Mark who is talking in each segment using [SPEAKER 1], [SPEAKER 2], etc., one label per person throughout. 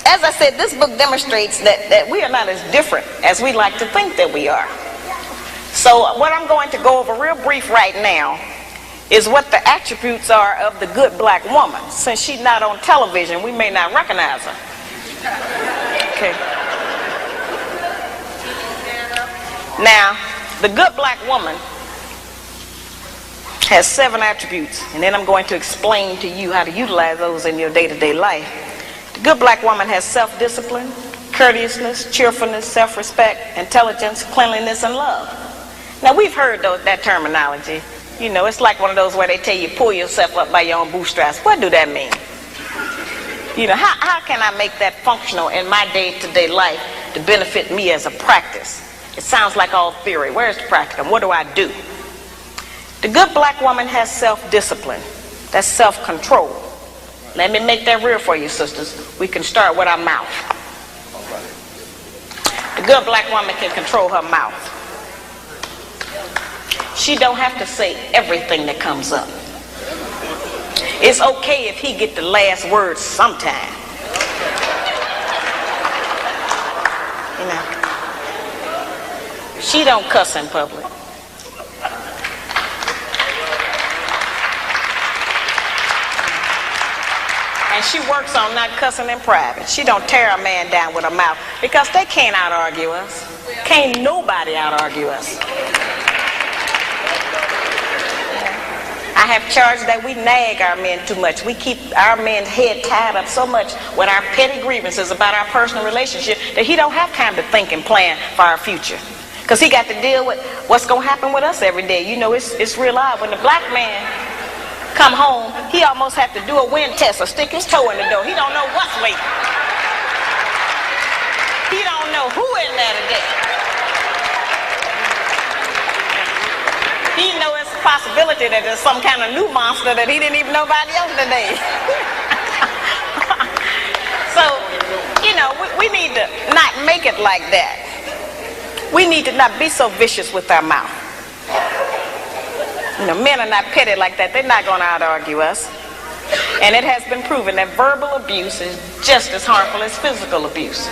[SPEAKER 1] as I said, this book demonstrates that we are not as different as we like to think that we are. So what I'm going to go over real brief right now is what the attributes are of the good black woman. Since she's not on television, we may not recognize her. Okay. Now, the good black woman has 7 attributes, and then I'm going to explain to you how to utilize those in your day-to-day life. The good black woman has self-discipline, courteousness, cheerfulness, self-respect, intelligence, cleanliness, and love. Now, we've heard that terminology. You know, it's like one of those where they tell you pull yourself up by your own bootstraps. What do that mean? You know, how can I make that functional in my day-to-day life to benefit me as a practice? It sounds like all theory. Where's the practicum? What do I do? The good black woman has self-discipline. That's self-control. Let me make that real for you, sisters. We can start with our mouth. The good black woman can control her mouth. She don't have to say everything that comes up. It's okay if he get the last word sometime. You know, she don't cuss in public. And she works on not cussing in private. She don't tear a man down with her mouth because they can't out-argue us. Can't nobody out-argue us. I have charged that we nag our men too much. We keep our men's head tied up so much with our petty grievances about our personal relationship that he don't have time to think and plan for our future. Because he got to deal with what's going to happen with us every day. You know, it's real odd. When the black man come home, he almost have to do a wind test or stick his toe in the door. He don't know what's waiting. He don't know who in there today. He know it's a possibility that there's some kind of new monster that he didn't even know about yesterday. So, you know, we need to not make it like that. We need to not be so vicious with our mouth. You know, men are not petty like that. They're not going to out-argue us. And it has been proven that verbal abuse is just as harmful as physical abuse.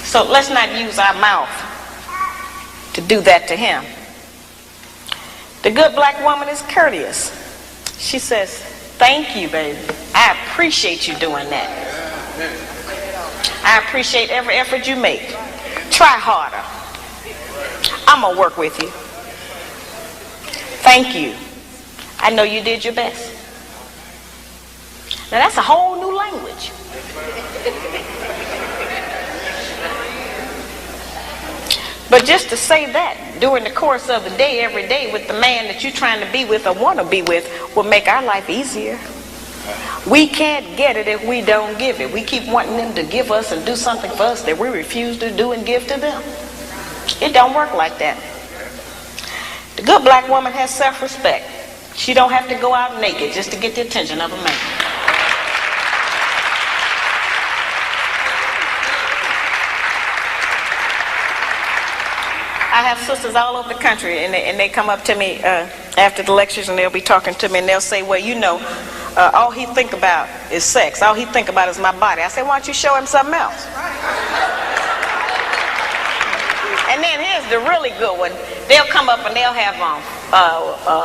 [SPEAKER 1] So let's not use our mouth to do that to him. The good black woman is courteous. She says, thank you, baby. I appreciate you doing that. I appreciate every effort you make. Try harder. I'm going to work with you. Thank you. I know you did your best. Now that's a whole new language. But just to say that during the course of the day, every day, with the man that you're trying to be with or want to be with, will make our life easier. We can't get it if we don't give it. We keep wanting them to give us and do something for us that we refuse to do and give to them. It don't work like that. The good black woman has self-respect. She don't have to go out naked just to get the attention of a man. I have sisters all over the country, and they come up to me after the lectures, and they'll be talking to me, and they'll say, well, you know, all he think about is sex. All he think about is my body. I say, why don't you show him something else? And then here's the really good one. They'll come up and they'll have on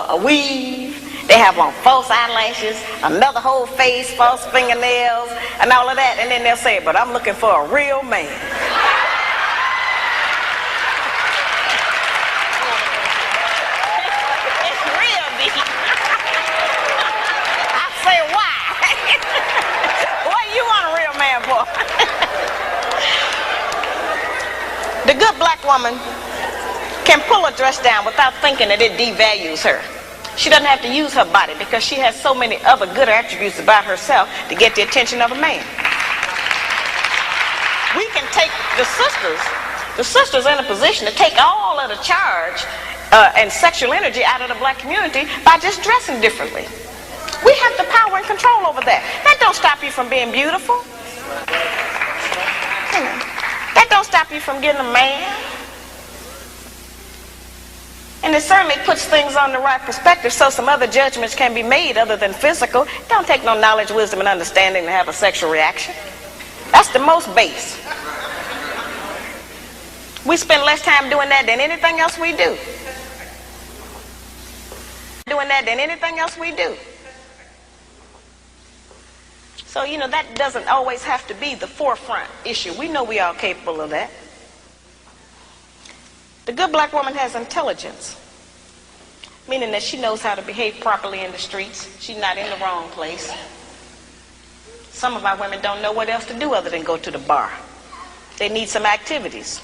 [SPEAKER 1] a weave. They have on false eyelashes, another whole face, false fingernails, and all of that. And then they'll say, but I'm looking for a real man. It's real deep. I say, why? What do you want a real man for? The good black woman can pull a dress down without thinking that it devalues her. She doesn't have to use her body because she has so many other good attributes about herself to get the attention of a man. We can take the sisters in a position to take all of the charge and sexual energy out of the black community by just dressing differently. We have the power and control over that. That don't stop you from being beautiful. That don't stop you from getting a man. And it certainly puts things on the right perspective so some other judgments can be made other than physical. It don't take no knowledge, wisdom, and understanding to have a sexual reaction. That's the most base. We spend less time doing that than anything else we do. So, you know, that doesn't always have to be the forefront issue. We know we are capable of that. The good black woman has intelligence, meaning that she knows how to behave properly in the streets. She's not in the wrong place. Some of our women don't know what else to do other than go to the bar. They need some activities.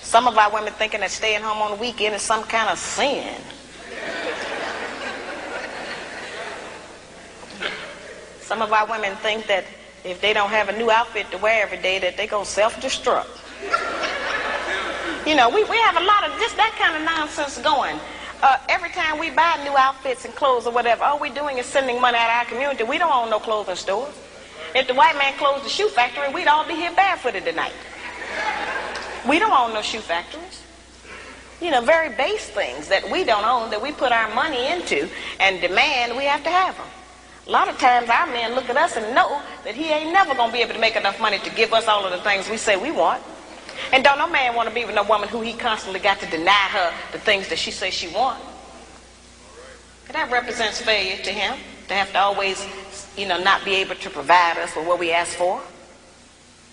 [SPEAKER 1] Some of our women thinking that staying home on the weekend is some kind of sin. Some of our women think that if they don't have a new outfit to wear every day, that they're going to self-destruct. You know, we have a lot of just that kind of nonsense going. Every time we buy new outfits and clothes or whatever, all we're doing is sending money out of our community. We don't own no clothing stores. If the white man closed the shoe factory, we'd all be here barefooted tonight. We don't own no shoe factories. You know, very base things that we don't own, that we put our money into and demand we have to have them. A lot of times our men look at us and know that he ain't never going to be able to make enough money to give us all of the things we say we want. And don't no man want to be with no woman who he constantly got to deny her the things that she says she wants. That represents failure to him, to have to always, you know, not be able to provide us with what we ask for.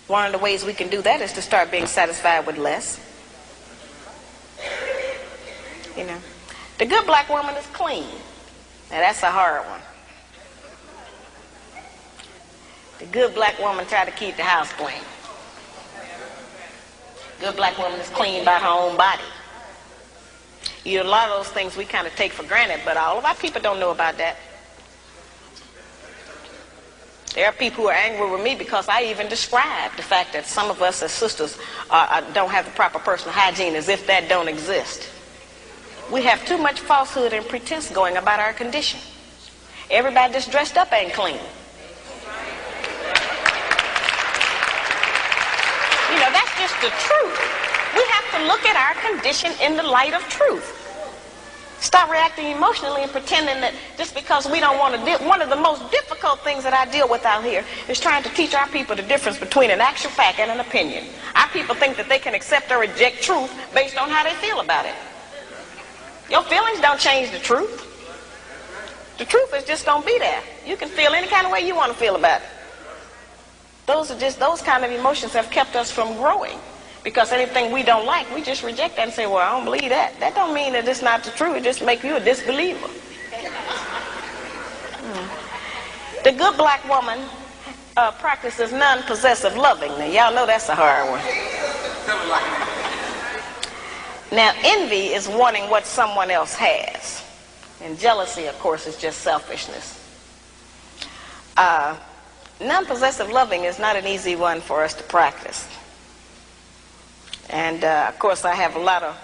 [SPEAKER 1] One of the ways we can do that is to start being satisfied with less. You know, the good black woman is clean. Now that's a hard one. The good black woman try to keep the house clean. Good black woman is clean by her own body. You know, a lot of those things we kind of take for granted, but all of our people don't know about that. There are people who are angry with me because I even described the fact that some of us as sisters don't have the proper personal hygiene, as if that don't exist. We have too much falsehood and pretense going about our condition. Everybody that's dressed up ain't clean. You know, that's just the truth. We have to look at our condition in the light of truth. Stop reacting emotionally and pretending that just because we don't want to deal. One of the most difficult things that I deal with out here is trying to teach our people the difference between an actual fact and an opinion. Our people think that they can accept or reject truth based on how they feel about it. Your feelings don't change the truth. The truth is just going to be there. You can feel any kind of way you want to feel about it. Those kind of emotions have kept us from growing. Because anything we don't like, we just reject that and say, well, I don't believe that. That don't mean that it's not the truth. It just makes you a disbeliever. The good black woman practices non-possessive loving. Now, y'all know that's a hard one. Now, envy is wanting what someone else has. And jealousy, of course, is just selfishness. Non-possessive loving is not an easy one for us to practice. And, of course, I have a lot of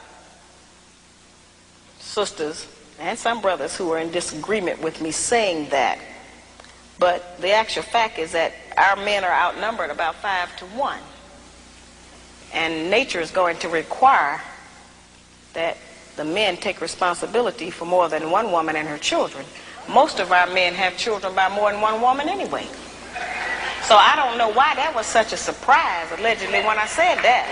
[SPEAKER 1] sisters and some brothers who are in disagreement with me saying that. But the actual fact is that our men are outnumbered about 5 to 1. And nature is going to require that the men take responsibility for more than one woman and her children. Most of our men have children by more than one woman anyway. So I don't know why that was such a surprise, allegedly, when I said that.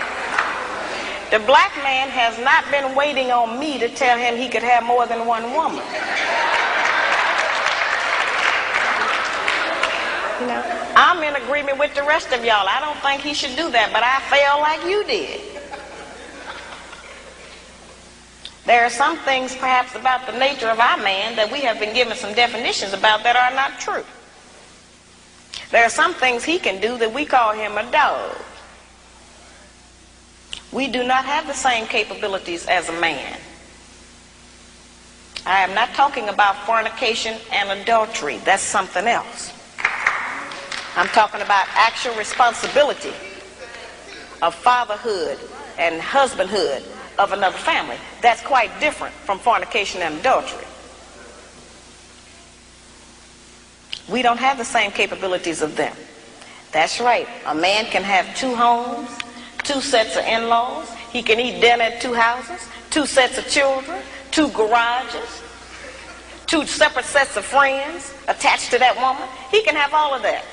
[SPEAKER 1] The black man has not been waiting on me to tell him he could have more than one woman. You know, I'm in agreement with the rest of y'all. I don't think he should do that, but I feel like you did. There are some things perhaps about the nature of our man that we have been given some definitions about that are not true. There are some things he can do that we call him a dog. We do not have the same capabilities as a man. I am not talking about fornication and adultery. That's something else. I'm talking about actual responsibility of fatherhood and husbandhood of another family. That's quite different from fornication and adultery. We don't have the same capabilities of them. That's right. A man can have 2 homes, 2 sets of in-laws. He can eat dinner at 2 houses, 2 sets of children, 2 garages, 2 separate sets of friends attached to that woman. He can have all of that.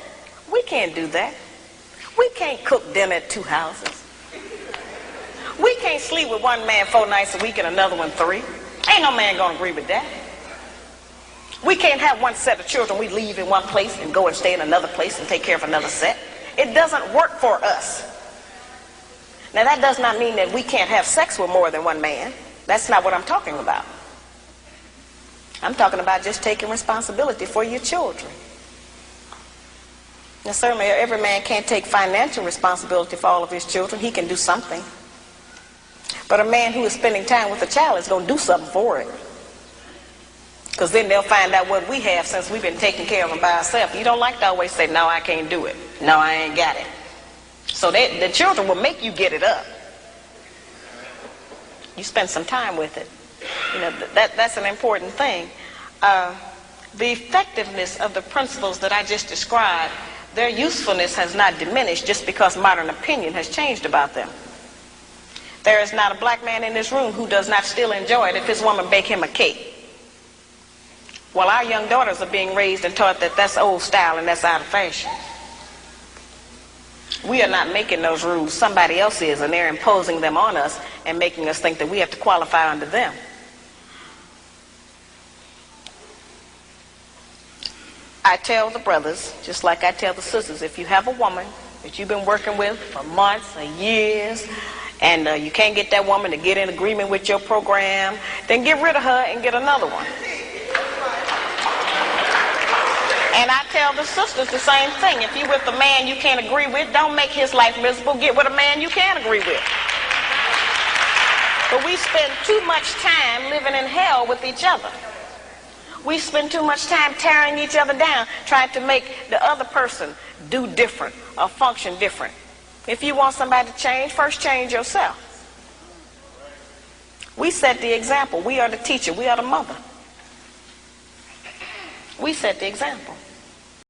[SPEAKER 1] We can't do that. We can't cook dinner at 2 houses. We can't sleep with one man 4 nights a week and another one 3. Ain't no man gonna agree with that. We can't have 1 set of children we leave in one place and go and stay in another place and take care of another set. It doesn't work for us. Now that does not mean that we can't have sex with more than 1 man. That's not what I'm talking about. I'm talking about just taking responsibility for your children. Now certainly every man can't take financial responsibility for all of his children. He can do something. But a man who is spending time with a child is going to do something for it. Because then they'll find out what we have since we've been taking care of them by ourselves. You don't like to always say, no, I can't do it. No, I ain't got it. So the children will make you get it up. You spend some time with it. You know, that's an important thing. The effectiveness of the principles that I just described, their usefulness has not diminished just because modern opinion has changed about them. There is not a black man in this room who does not still enjoy it if his woman bake him a cake. Well, our young daughters are being raised and taught that that's old style and that's out of fashion. We are not making those rules. Somebody else is, and they're imposing them on us and making us think that we have to qualify under them. I tell the brothers, just like I tell the sisters, if you have a woman that you've been working with for months or years, and you can't get that woman to get in agreement with your program, then get rid of her and get another one. And I tell the sisters the same thing. If you're with a man you can't agree with, don't make his life miserable. Get with a man you can agree with. But we spend too much time living in hell with each other. We spend too much time tearing each other down, trying to make the other person do different or function different. If you want somebody to change, first change yourself. We set the example. We are the teacher. We are the mother. We set the example.